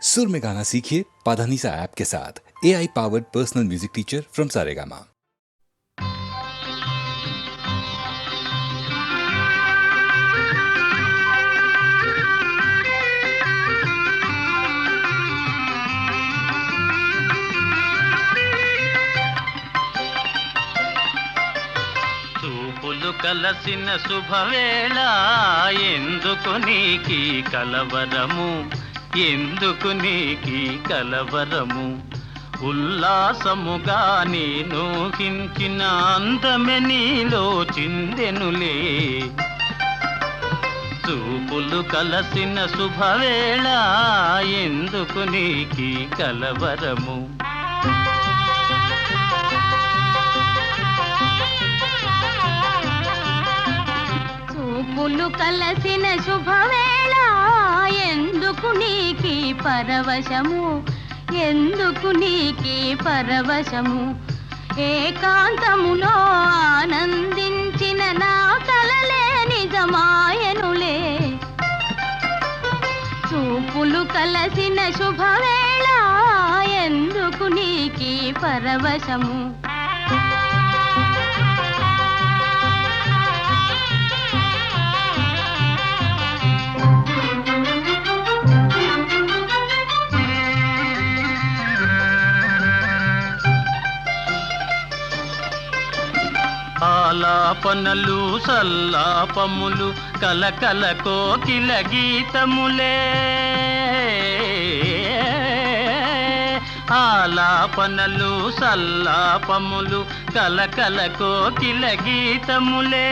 सुर में गाना सीखिए पाधानीसा ऐप के साथ। AI powered personal music teacher from Saregama. చూపులు కలసిన శుభవేళ ఎందుకు నీకి కలవరము, ఎందుకు నీకి కలవరము. ఉల్లాసముగా నేను హించిన అందమె నీలో చిందెనులే. చూపులు కలసిన శుభవేళ ఎందుకు నీకి కలవరము. చూపులు కలసిన శుభవేళ ఎందుకు నీకి పరవశము, ఎందుకు నీకి పరవశము. ఏకాంతములో ఆనందించిన నా కలలే నిజమాయనులే. చూపులు కలసిన శుభవేళ ఎందుకు నీకి పరవశము. ఆలాపనలు సల్లాపములు కలకల కోకిల గీతములే. ఆలాపనలు సల్లాపములు కలకల కోకిల గీతములే.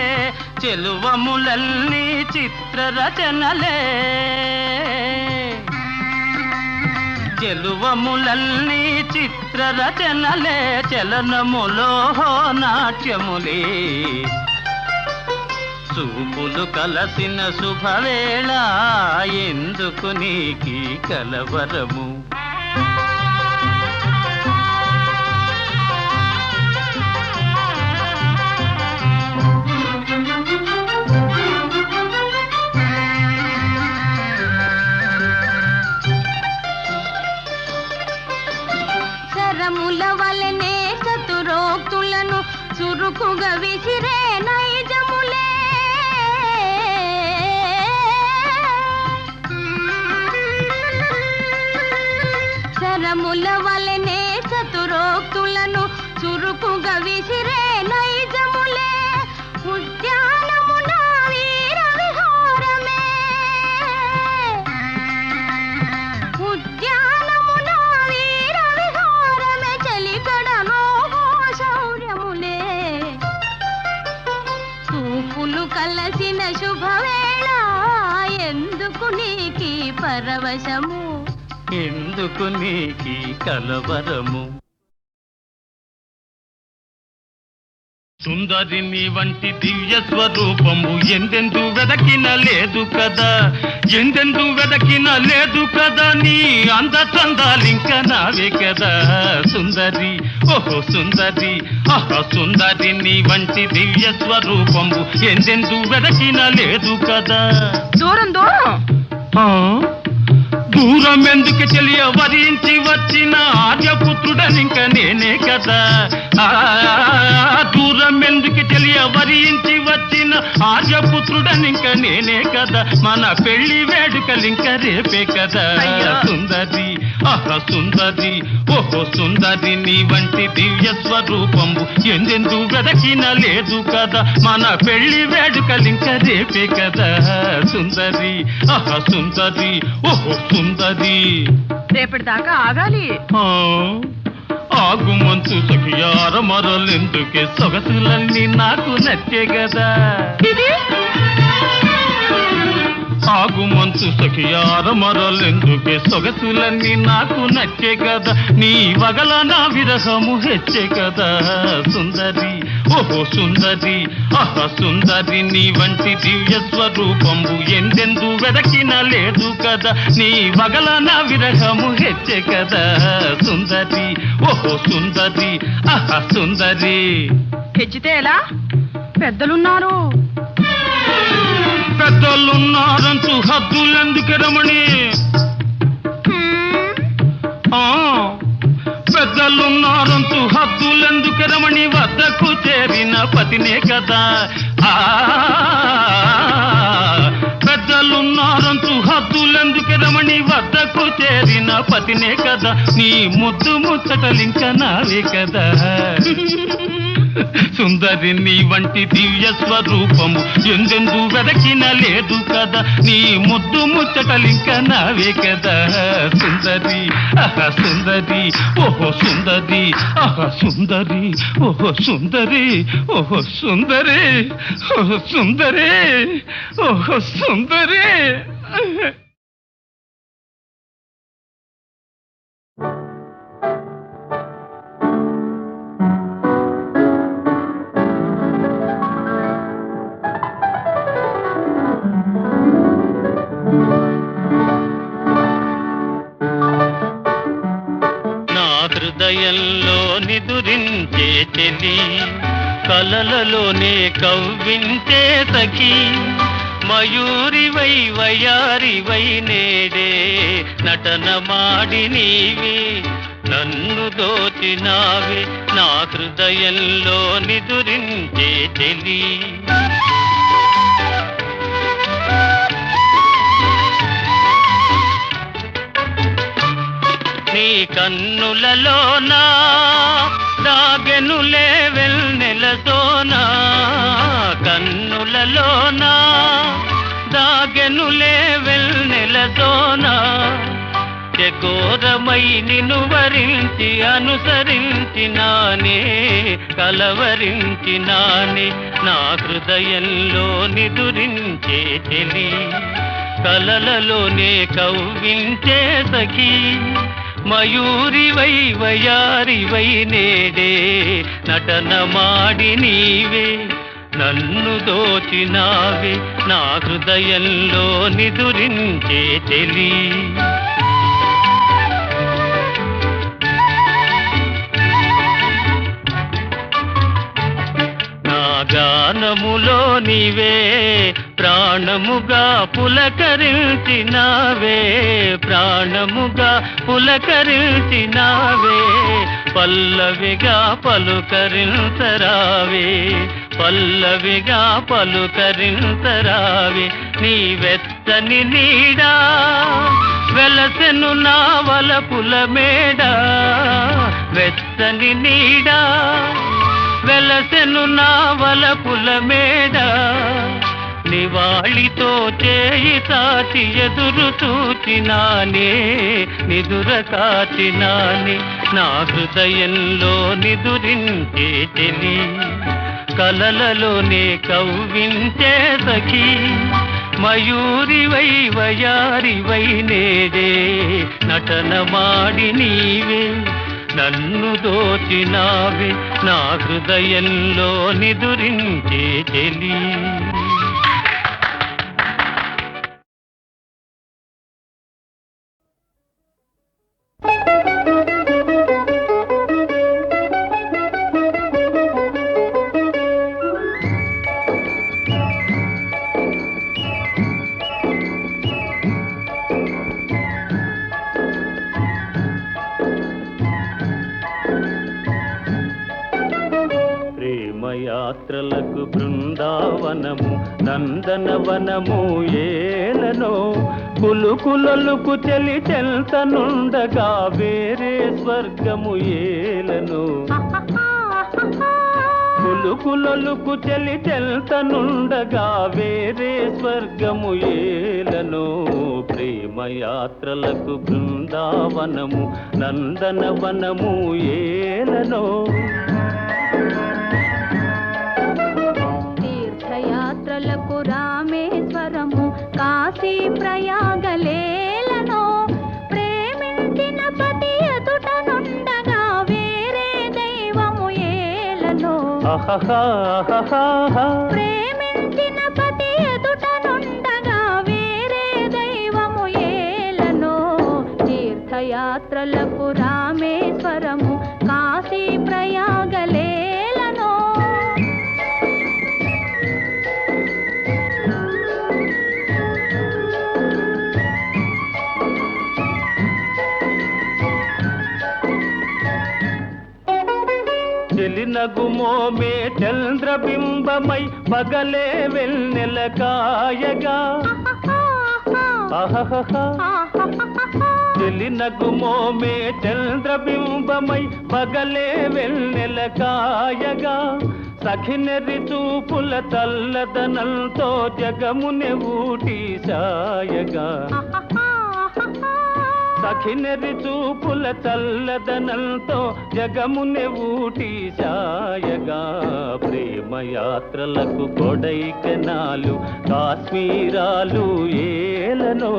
చెలువములన్నీ చిత్రరచనలే. చెలువములన్నీ చిత్రరచనలే. చలనములో నాట్యములే. చూపులు కలసిన శుభవేళ ఎందుకు నీకి కలవరము. శరముల వలనే చతురోక్తులను చురుకుగా విసిరే నైజములే. శరముల వలనే చతురోక్తులను చురుకుగా విసిరే నైజములే. ఉద్యానమున వీర విహారమే. ఉద్యానమున వీర విహారమే. చలికడలో శౌర్యములే. చూపులు కలసిన శుభవేళ ఎందుకు నీకి పరవశము, ఎందుకు నీకి కలవరము. సుందరిని వంటి దివ్య స్వరూపము ఎందెందు వెదకిన లేదు కదా, ఎందెందు వెదకిన లేదు కదా. నీ అంద చందాలింక నావే కదా సుందరి, ఓహో సుందరి. ఆహా సుందరిని వంటి దివ్య స్వరూపము ఎందెందు వెదకిన లేదు కదా. దూరం దూరం దూరం ఎందుకు తెలియ వరించి వచ్చిన ఆర్యపుత్రుడనింక నేనే కదా. దూరం ఎందుకు తెలియ వరించి వచ్చిన ఆర్యపుత్రుడనింక నేనే కదా. మన పెళ్లి వేడుకలింక రేపే కదా సుందరి, ఆహా సుందరి. ఓహో సుందరి నీ వంటి దివ్య స్వరూపము ఎందెందు వెదకిన లేదు కదా. మన పెళ్లి వేడుకలింక రేపే కదా సుందరి, ఆహా సుందరి. ఓహో సుందరి. రేపటి దాకా ఆగాలి. ఆగు మంచు సఖియార మరలెందుకే, సొగసులన్నీ నాకు నచ్చే కదా. ఆగు మంచు సఖియార మరలెందుకే, సొగసులన్నీ నాకు నచ్చే కదా. నీ వగల నా విరహము హెచ్చే కదా సుందరి, ఓహో సుందరి. ఆహా సుందరి నీ వంటి దివ్య స్వరూపంబు ఎందెందు వెదకిన లేదు కదా. నీ వగల నా విరహము హెచ్చే కదా సుందరి, ఓహో సుందరి. ఆహా సుందరి. హెచ్చితే ఎలా? పెద్దలున్నారు. పెద్దలున్నారంటూ హద్దులెందుకు రమణి. ఆ పెద్దలున్నారంటూ హద్దులెందుకు రమణి వద్దకు చేరిన పతినే కదా ఆ పెద్దలున్నారంటూ హద్దులెందుకు రమణి వద్దకు చేరిన పతినే కదా నీ ముద్దు ముచ్చటలింక నావే కదా సుందరి నీ వంటి దివ్య స్వరూపము ఎందెందు వెదకిన లేదు కదా నీ ముద్దు ముచ్చటలింక నావే కదా సుందరి ఆహా సుందరి ఓహో సుందరి ఆహా సుందరి ఓహో సుందరి ఓహో సుందరి ఓహో సుందరి ఓహో సుందరి హృదయంలో నిదురించే చెలి కలలలోనే కవ్వించే సఖి మయూరివై వయారివై నేడే నటన మాడి నీవే నన్ను దోచినావే నా హృదయంలో నిదురించే చెలి నీ కన్నులలోనా దాగెనులే వెన్నెలతోనా కన్నులలోనా దాగెనులే వెన్నెలతోనా చకోరమై నిన్ను వరించి అనుసరించినానే కలవరించినానే నా హృదయంలో నిదురించే చెలి కలలలోనే కవ్వించే సఖి మయూరివై వయారివై నేడే నటన మాడి నీవే నన్ను దోచినావే నా హృదయంలో నిదురించే చెలి నా గానములో నీవే ప్రాణముగా పులకరించినావే ప్రాణముగా పులకరించినావే పల్లవిగా పలుకరించరావే పల్లవిగా పలుకరించరావే నీ వెచ్చని నీడా వెలసెను నా వలపుల మేడ వెచ్చని నీడా వెలసెను నా వలపుల మేడ నివాళితో చేయి సాచి ఎదురు చూచినానే నిదుర కాచినానే నా హృదయంలో నిదురించే చెలి కలలలోనే కవ్వించే సఖి మయూరివై వయారివై నేడే నటన మాడి నీవే నన్ను దోచినావే నా హృదయంలో నిదురించే చెలి యాత్రలకు బృందావనము నందనవనము ఏలనో కులుకులలుకు చెలి చెల్తనుండగా వేరే స్వర్గము ఏలనో కులుకులలుకు చెలి చెల్తనుండగా వేరే స్వర్గము ఏలనో ప్రేమయాత్రలకు బృందావనము నందనవనము ఏలనో తీర్థయాత్రలకు రామేశ్వరము కాశీ ప్రయాగలేలను ప్రేమించిన పతి ఎదుట నుండగా వేరే దైవము ఏలను ప్రేమించిన పతి ఎదుట నుండగా వేరే దైవము ఏలను తీర్థయాత్రలకు రామేశ్వరము కాశీ ప్రయాగలేలను చెలినగుమోమే చంద్రబింబమై పగలే వెన్నెల కాయగా చెలినగుమోమే చంద్రబింబమై పగలే వెన్నెల కాయగా సఖినెరి చూపుల తల్లదనంతో జగముని ఊటి సాయగా సఖినెరి చూపుల చల్లదనంతో జగముని ఊటి సాయగా ప్రేమయాత్రలకు కొడైకెనాలు కాశ్మీరాలు ఏలనో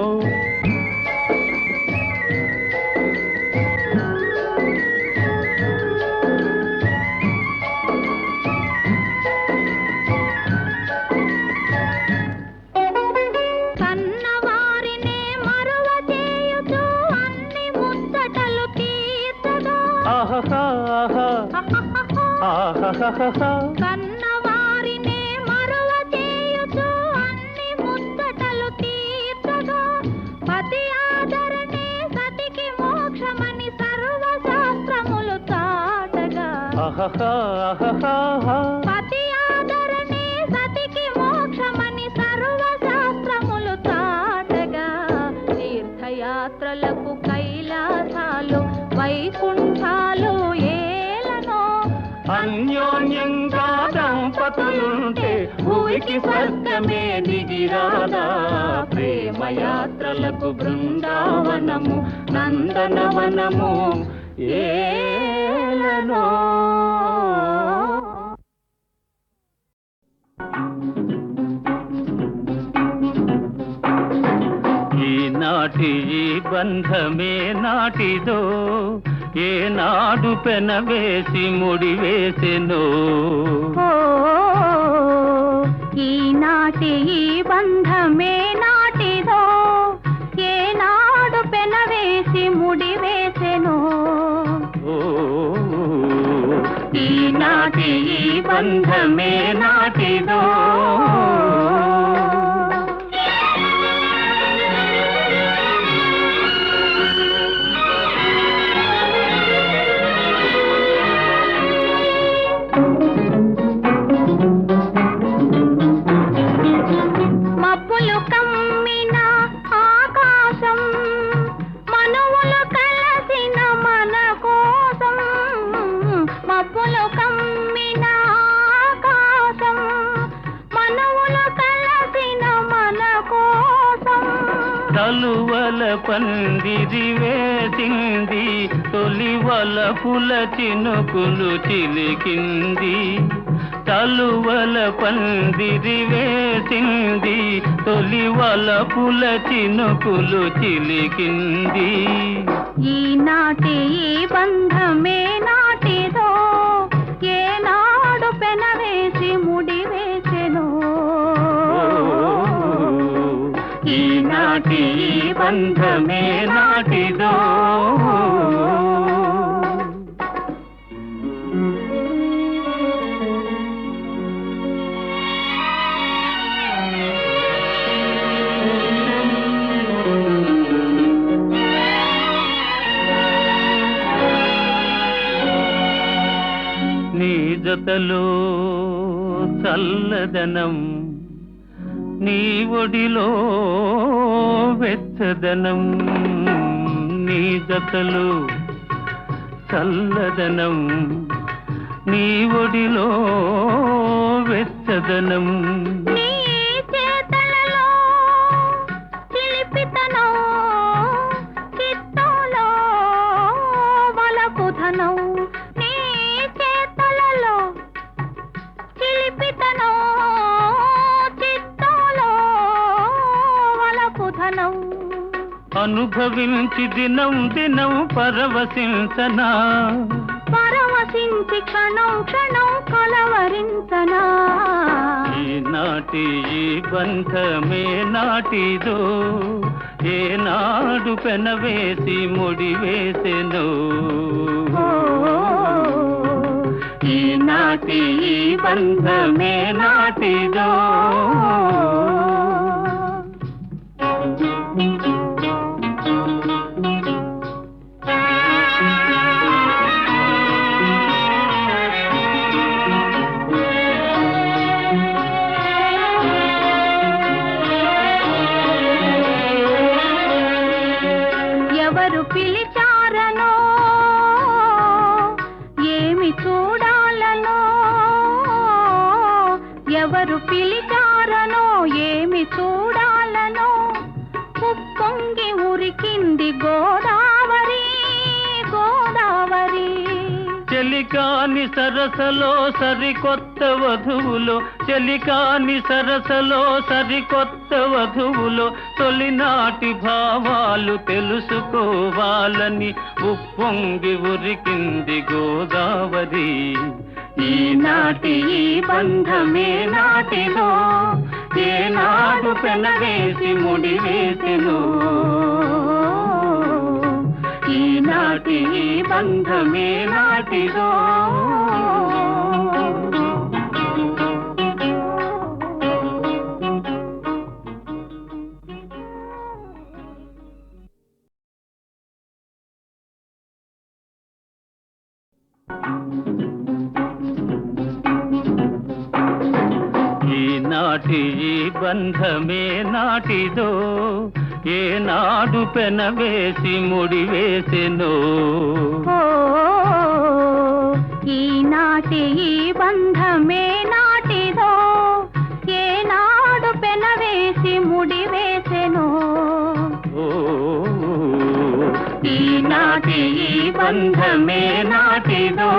కన్నవారినే మరువ చేయుచు అన్ని ముచ్చటలు తీర్చగా పతి ఆదరణే సతికి మోక్షమని సర్వశాస్త్రములు చాటగా పతి ఆదరణే సతికి మోక్షమని సర్వశాస్త్రములు చాటగా తీర్థయాత్రలకు కైలాసాలు వైకుంఠాలు అన్యోన్యంగా దంపతులుంటే భూమికి స్వర్గమే దిగిరాదా ప్రేమయాత్రలకు బృందావనము నందనవనము ఏలనో ఈనాటి ఈ బంధమే నాటిదో ఏనాడు పెనవేసి ముడివేసెనో ఈనాటి ఈ బంధమే నాటిదో ఏనాడు పెనవేసి ముడివేసెనో ఈనాటి ఈ బంధమే నాటిదో తలువల పందిరి వేసింది తొలివల పుల చినుకులు చిలికింది తలువల పందిరి వేసింది తొలివల పుల చినుకులు చిలికింది ఈనాటి ఈ బంధమే నాటిదో ఏనాడు పెనవేసి ముడివేసెనో ఈనాటి ఈ బంధమే నాటిదో నీ జతలో చల్లదనం నీ ఒడిలో వెచ్చదనం నీ జతలో చల్లదనం నీ ఒడిలో వెచ్చదనం నీ చేతలలో చిలిపితనం చిత్తోలో వలపుధనం నీ చేతలలో చిలిపితనం చిత్తోలో వలపుధనం అనుభవించి దినం దినం పరవశించనా పరవశించి క్షణం క్షణం కలవరించనా ఈనాటి ఈ బంధమే నాటిదో ఏనాడు పెనవేసి ముడివేసెనో ఈనాటి ఈ బంధమే నాటిదో ఎవరు పిలిచారనో ఏమి చూడాలనో ఎవరు పిలిచారనో ఏమి చూడాలనో ఉప్పొంగి ఉరికింది గోదావరి గోదావరి చెలికాని సరసలో సరికొత్త వధువులో చెలికాని సరసలో సరికొత్త వధువులో తొలినాటి భావాలు తెలుసుకోవాలని ఉప్పొంగి ఉరికింది గోదావరి ఈనాటి ఈ బంధమే నాటిదో ఏనాడు పెనవేసి ముడివేసెను ఈనాటి ఈ బంధమే నాటిదో ఈనాటి ఈ బంధమే నాటిదో ఏనాడు పెనవేసి ముడివేసెను ఈనాటి ఈ బంధమే నాటిదో ఏనాడు పెనవేసి ముడివేసెను ఈనాటి ఈ బంధమే నాటిదో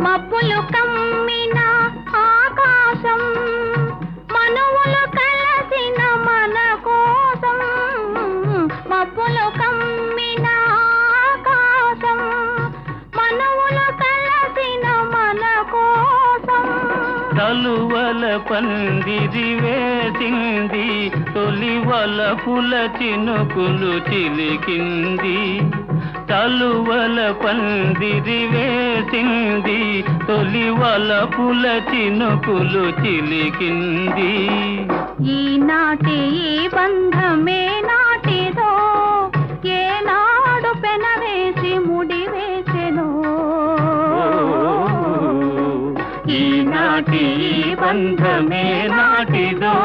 మబ్బులు కమ్మిన ఆకాశం మనువులు కలసిన మన కోసం మబ్బులు కమ్మిన ఆకాశం మనువులు కలసిన మన కోసం తలువల పందిరి వేసింది తొలివల పుల చినుకులు చిలికింది తలువల పందిరి వేసింది తొలివల పుల చినుకులు చిలికింది ఈనాటి ఈ బంధమే నాటిదో ఏనాడు పెనవేసి ముడివేసెను ఈనాటి ఈ బంధమే నాటిదో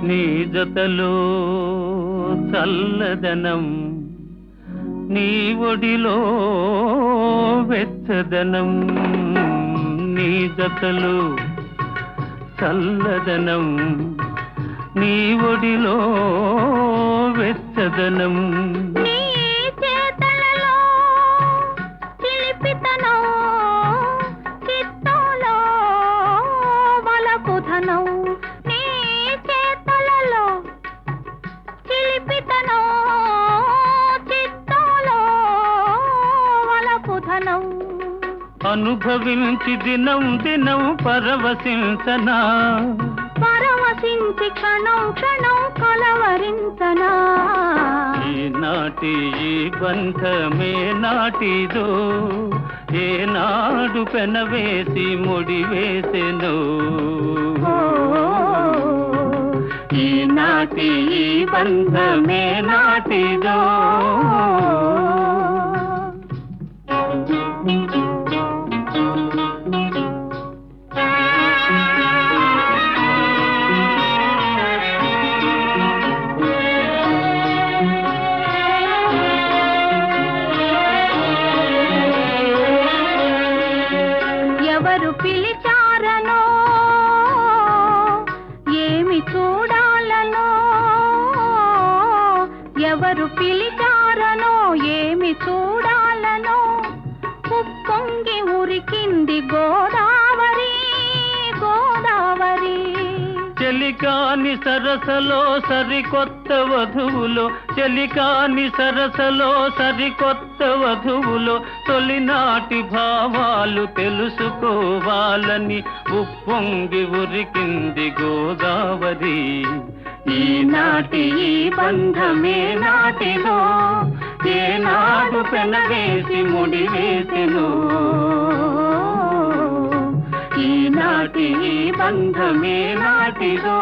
నీ జతలో చల్లదనం నీ ఒడిలో వెచ్చదనం నీ జతలో చల్లదనం నీ ఒడిలో వెచ్చదనం నీ చేతలలో చిలిపితనం చిత్తోలో వలపుధనం నీ చేతలలో చిలిపితనం చిత్తోలో వలపుధనం అనుభవించి దినం దినం పరవశించనా పరవశించి క్షణం క్షణం కలవరించనా ఈనాటి ఈ బంధమే నాటిదో ఏనాడు పెనవేసి ముడివేసెను ఈనాటి ఈ బంధమే నాటిదో ఎవరు పిలిచారనో ఏమి చూడాలనో ఎవరు పిలిచారనో ఏమి చూడాలనో ఉప్పొంగి ఉరికింది గోదావరి గోదావరి చెలికాని సరసలో సరికొత్త వధువులో, చెలికాని సరసలో సరికొత్త వధువులో తొలినాటి భావాలు తెలుసుకోవాలని ఉప్పొంగి ఉరికింది గోదావరి. ఈనాటి ఈ బంధమే నాటిదో, ఏనాడు పెనవేసి ముడివేసెను. ఈనాటి ఈ బంధమే నాటిదో.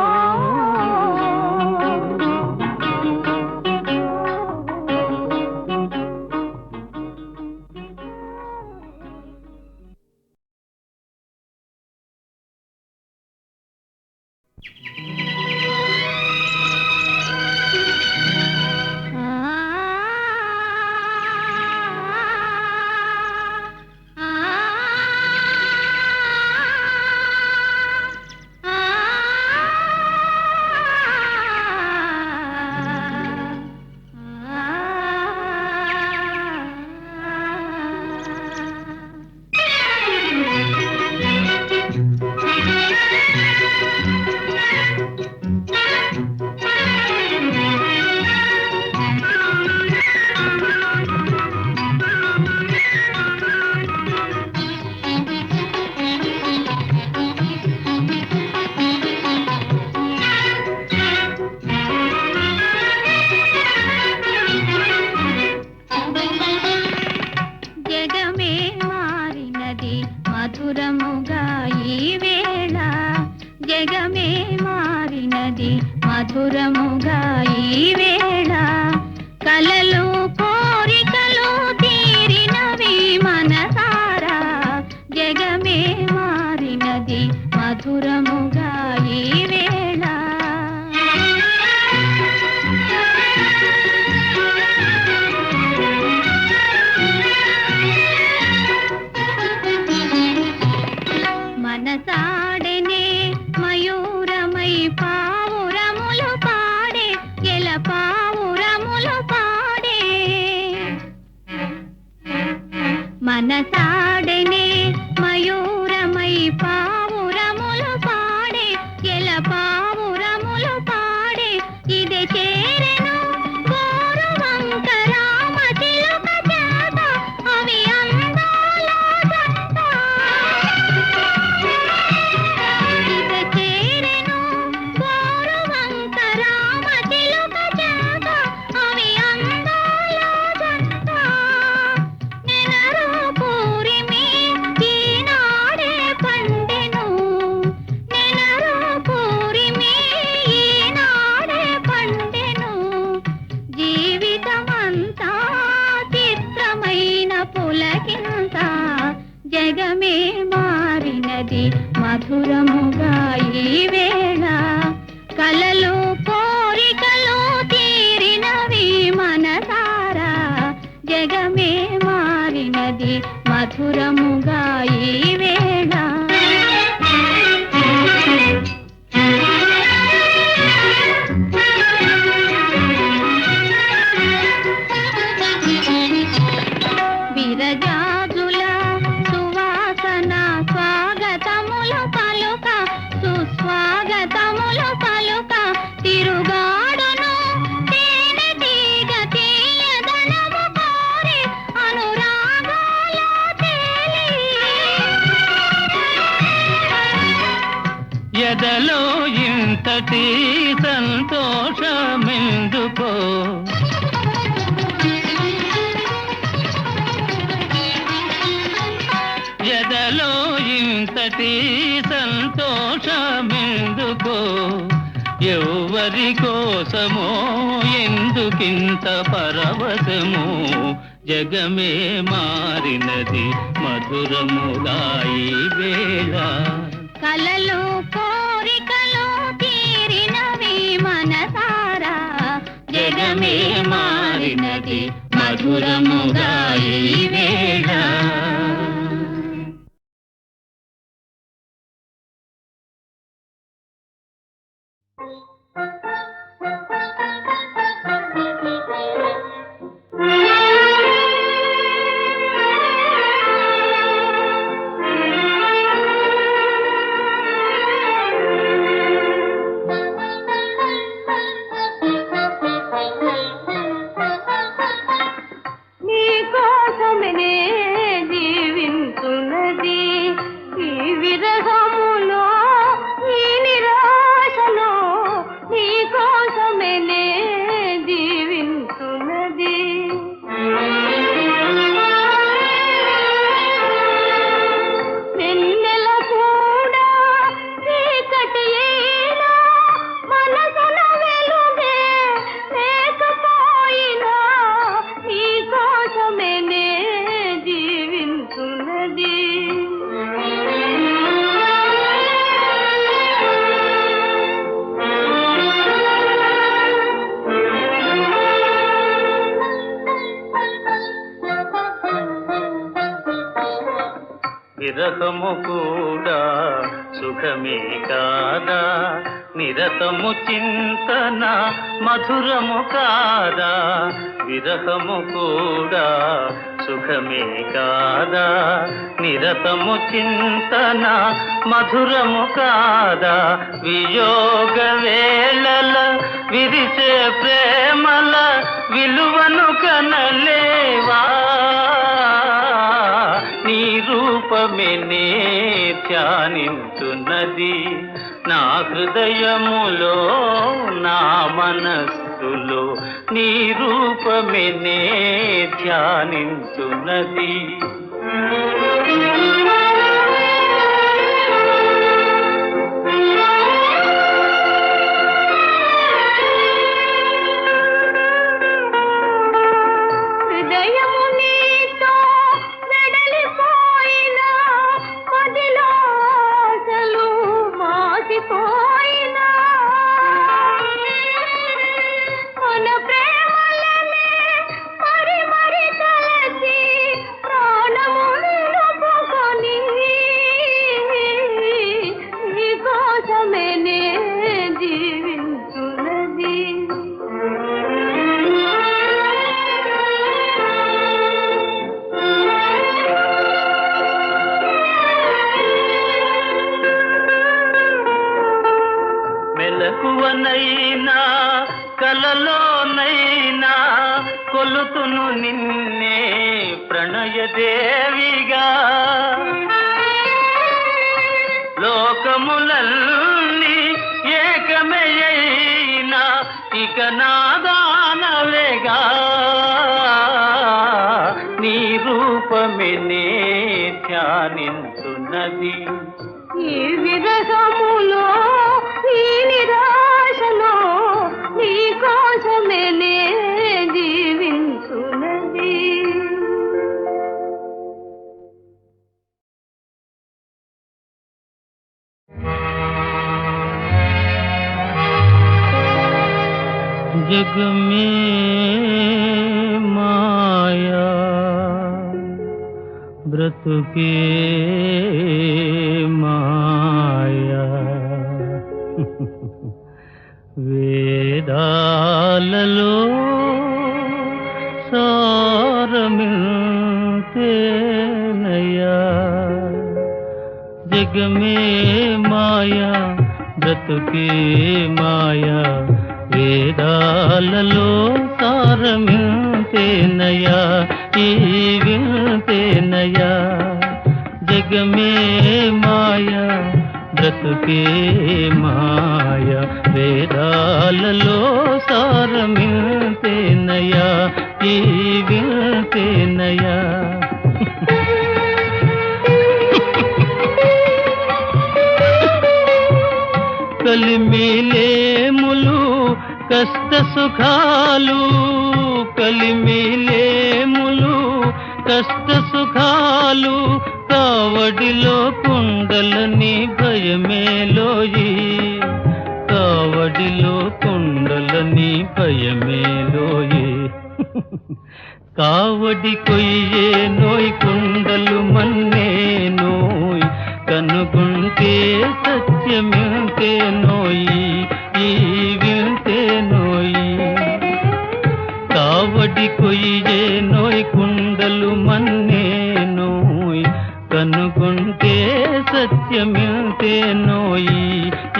మధురముగా ఈ వేళ జగమే మారినది, మధురముగా ఈ వేళ కలలు కోరికలు తీరినవి మనసారా. జగమే మారినది, మధురముగా ఈ వేళ. మనసాడనే మయూరమై పావురములు పాడే, ఎల పావురములు పాడే. మనసాడనే మయూరమై పావురములు పాడే, ఎల పావురములు పాడే. ఇది చేరెను గోరువంక రామ చిలుక చేత, అవి అందాల జంట. ఇది చేరెను గోరువంక రామ చిలుక చేత, అవి అందాల జంట. నెనరు పూరిమి ఈనాడే పండెను, నెనరు పూరిమి ఈనాడే పండెను. జీవితమంతా చిత్రమైన పులకింత, జగమే మారినది, మధురముగా ఈ వేళ కలలు కోరికలు తీరినవి మనసారా. జగమే మారినది, మధురముగా ఈ వేళ. విరజాజుల సువాసన స్వాగతములు పలుక, సుస్వాగతములు పలుక. తిరుగాడును తేనె తీగ తీయదనము కోరి, అనురాగాల తేలి. ఎదలో ఇంతటి సంతోషమెందుకో, ఎదలో ఇంతటి సంతోషమెందుకో. ఎవరి కోసమో ఎందుకింత పరవశమో, జగమే మారినది, మధురముగా ఈ వేళ. కలలు కోరికలు తీరినవి మనసారా. జగమే మారినది, మధురముగా ఈ వేళ. విరహము కూడా సుఖమే కాదా, నిరతము చింతన మధురము కాదా, విరహము కూడా సుఖమే కాదా, నిరతము చింతన మధురము కాదా, వియోగ వేళల విరిసే ప్రేమల విలువను కనలేవా, నీ రూపమే నే ధ్యానించున్నది నా హృదయములో నా మనస్సులో, నీ రూపమే నే ధ్యానించున్నది. మెలకువనైనా కలలోనైనా కొలుతును నిన్నే ప్రణయదేవిగా, లోకములన్నీ ఏకమయైనా ఇక నాదానవేగా, నీ రూపమే నే ధ్యానించున్నది. ఈ విరహములో ఈ నిరాశలో నీ కోసమే నే జీవించున్నది. जग में माया ब्रतुके माया వేదాలలో సారమిల్తేనయ్యా, జగ మే మాయా బ్రతుకే మాయా, వేదాలలో సారమిల్తేనయ్యా, ఈ విల్తేనయ్యా, జగ మే మాయా బ్రతుకే మాయా, వేదాలలో సారమిల్తేనయ్యా, ఈ విల్తేనయ్యా. కలిమిలేములు కష్ట సుఖాలు, కలిమిలేములు కష్ట సుఖాలు, కావడిలో కుండలని భయమేలోయి, కావడిలో కుండలని భయమేలోయి, కావడి కొయ్యే నోయ్ కుండలు మన్నే నోయ్, కనుగుంటే సత్యమింతే నోయి, ఈ వింతే నోయి, కావడి కొయ్యే నోయ్ కుండలు మన్నే నోయ్, కనుగుంటే సత్యమింతే నోయి,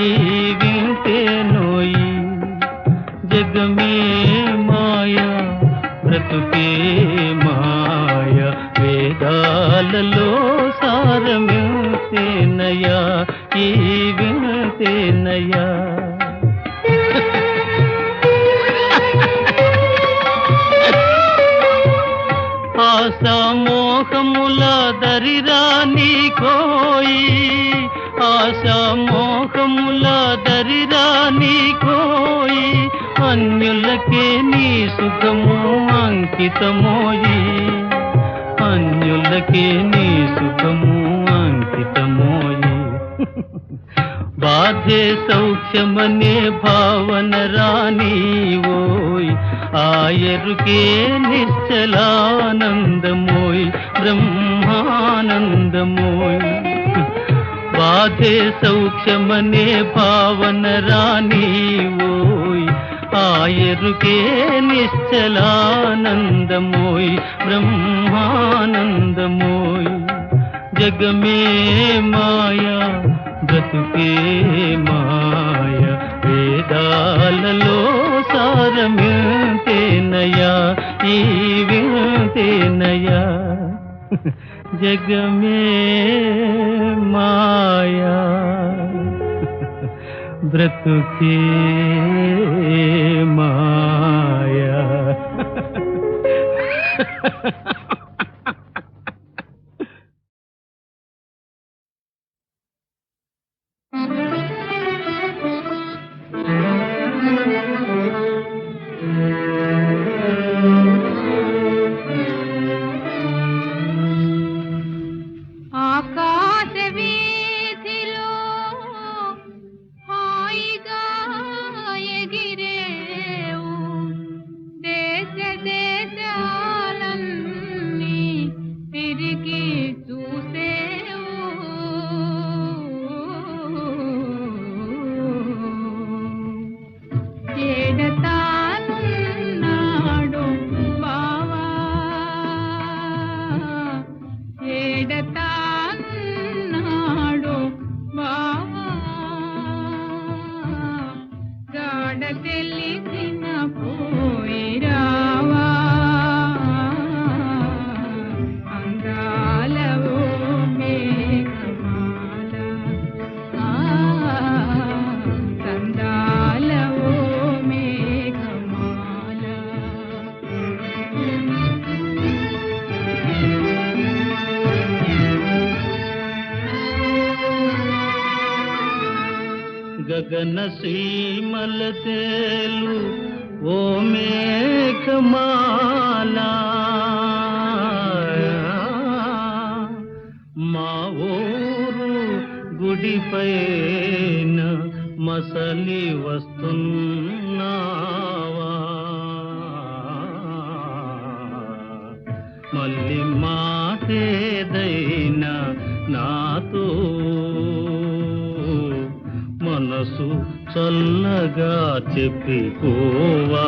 ఈ వింతే నోయి, జగమే మాయా బ్రతుకే మాయా, వేదాలలో సారమిల్తేనయ్యా, ఈ విల్తేనయ్యా. ఆశామోహముల దరిరాని కోయి, ఆశామోహముల దరిరాని కోయి, అన్యులకే నీ సుఖము అంకితమోయి, అన్యులకే నీ సుఖము అంకితమోయి, బాధే సౌఖ్యమనే భావన రాని ఓయ్, ఆ ఎరుకే నిశ్చలానందమోయ్ బ్రహ్మానందమోయ్ బాధే సౌఖ్యమనే భావన రానీవోయ్ ఆ ఎరుకే నిశ్చలానందమోయ్ బ్రహ్మానందమోయ్ జగమే మాయా బ్రతుకే మాయా వేదాలలో సారమింతేనయా ఈ వింతేనయా జగమే మాయా బ్రతుకే మాయా ఆకాశ వీధిలో హాయిగా ఎగిరేవు దేశ దేశాలన్నీ తిరిగి చూసేవు ఏడతానున్నాడు బావా ఏడతానున్నాడు బావా గాఢ తెలిసిన పోయిరావా అందాల ఓ మేఘమాల సందాల ఓ మేఘమాల గగన సీమల తేలు ఓ మేఘమాల మా ఊరు గుడిపైన మసలి వస్తున్నావా మళ్ళీ మాటేదైనా నాతో మనసు చల్లగా చెప్పిపోవా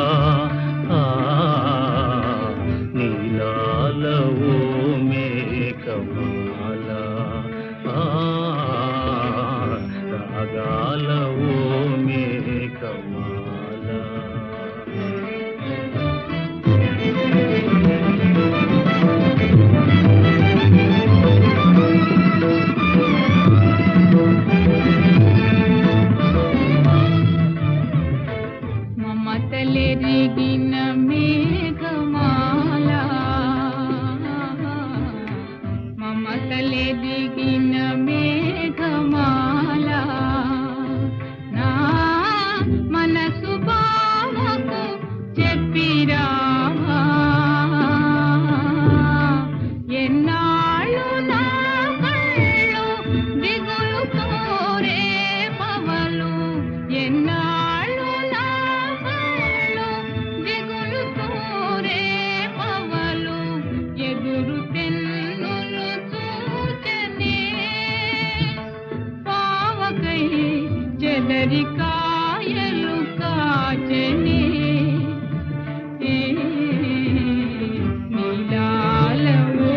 నీలాల ఓ మేఘమాల రాగాల ఓ మేఘమాల మమతలెరిగిన మేఘమాల మమతలెరిగిన మేఘమాల నా మనసు బావకు చెప్పిరావా ఎన్నాళ్ళు నా కళ్ళు దిగులుతో రేపవలు ఎన్నాళ్ళు నా కళ్ళు దిగులుతో రేపవలు ఎదురు తెన్నులు చూచనే పావకై చెదరికాయలు కాచనే నీలాల ఓ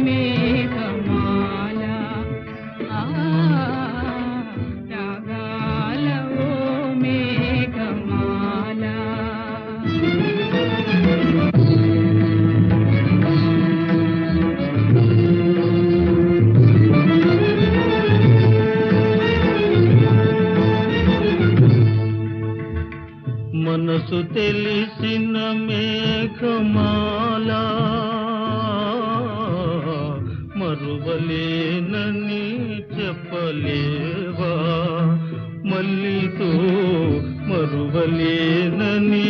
మేఘమాల రాగాల ఓ మేఘమాల మనసు తెలిసిన మేఘమాల మరువలేనని చెప్పలేవా మల్లితో మరువలేనని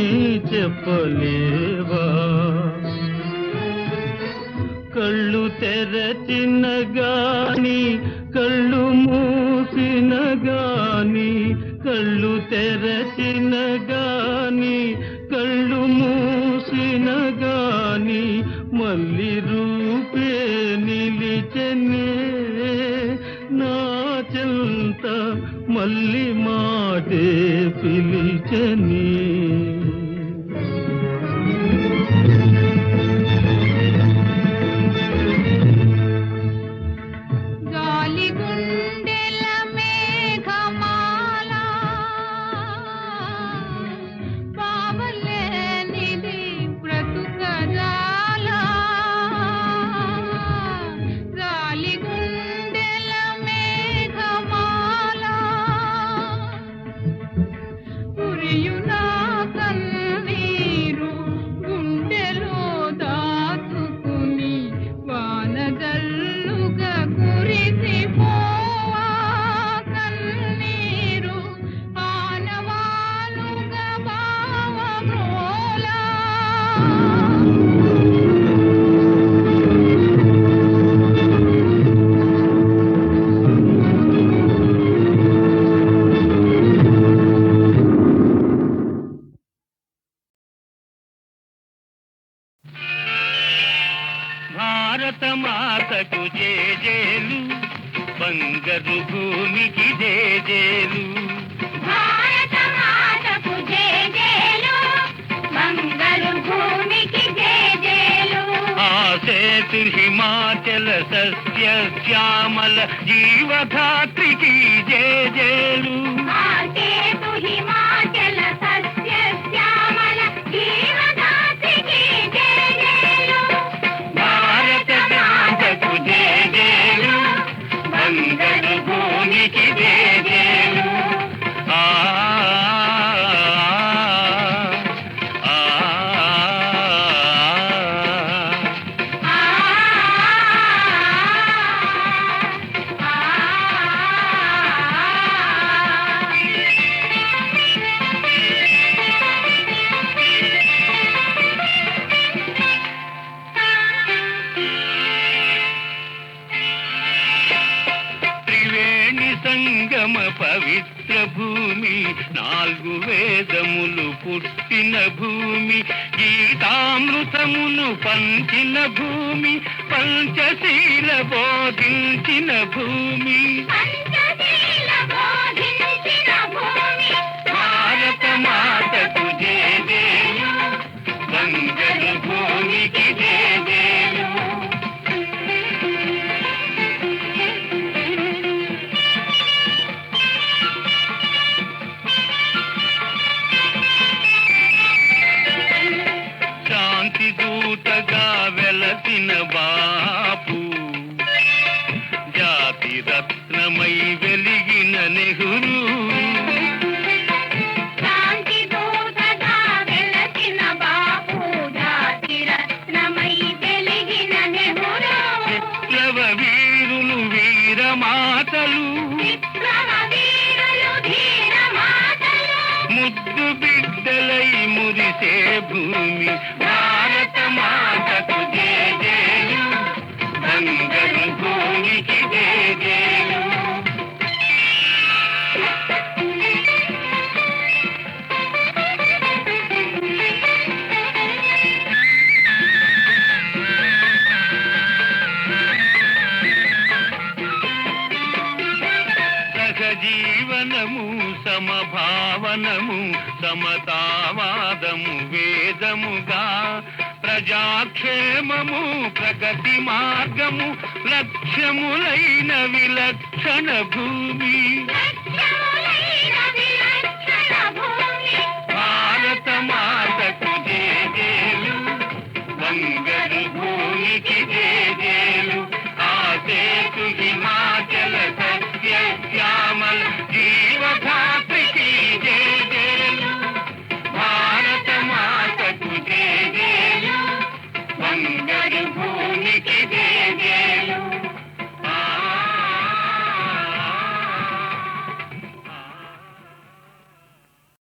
చెప్పలేవా కళ్ళు తెరచిన గాని కళ్ళు మూసిన గాని కళ్ళు తెరచిన గాని కళ్ళు మూసిన మళ్ళీ మాటే పిలిచని గాలి గుండెల మేఘమాల పావలేనిది బ్రతుకజాల గాలి గుండెల మేఘమాల కురియునా కన్నీరు గుండెలో దాచుకుని వానజల్లుగా కురిసిపోవా కన్నీరు ఆనవాలుగా భావమ్రోలా భారత మాతకు జేజేలు బంగారు భూమికి జేజేలు భారత మాతకు జేజేలు మంగళ భూమికి జేజేలు ఆ సేతు హిమాచల సస్య శ్యామల జీవధాత్రికి జేజేలు ఆసేతు హిమాచల సస్య శ్యామల జీవదాత్రికి జేజేలు భారత మాతకు జేజేలు బంగారు భూమికి జేజేలు ఆ ఆ, త్రివేణి సంగమ పవిత్ర భూమి నాలుగు వేదములు పుట్టిన భూమి గీతామృతమును పంచిన భూమి పంచశీల బోధించిన భూమి పంచశీల బోధించిన భూమి భారత మాతకు జేజేలు బంగారు భూమికి జేజేలు శాంతి దూతగా వెలసిన బాపు జాతి రత్నమై వెలిగిన నెహ్రూ శాంతి దూతగా వెలసిన బాపు జాతి రత్నమై వెలిగిన నెహ్రూ విప్లవ వీరులు వీరమాతలు విప్లవ వీరులు ధీర మాతలు ముద్దు బిడ్డలై మురిసే భూమి భారత మాతకు జేజేలు బంగారు భూమికి జేజేలు సహజీవనము సమభావనము సమతావాదము వేదముగా ప్రజాక్షేమము ప్రగతి మార్గము లక్ష్యములైన విలక్షణ భూమి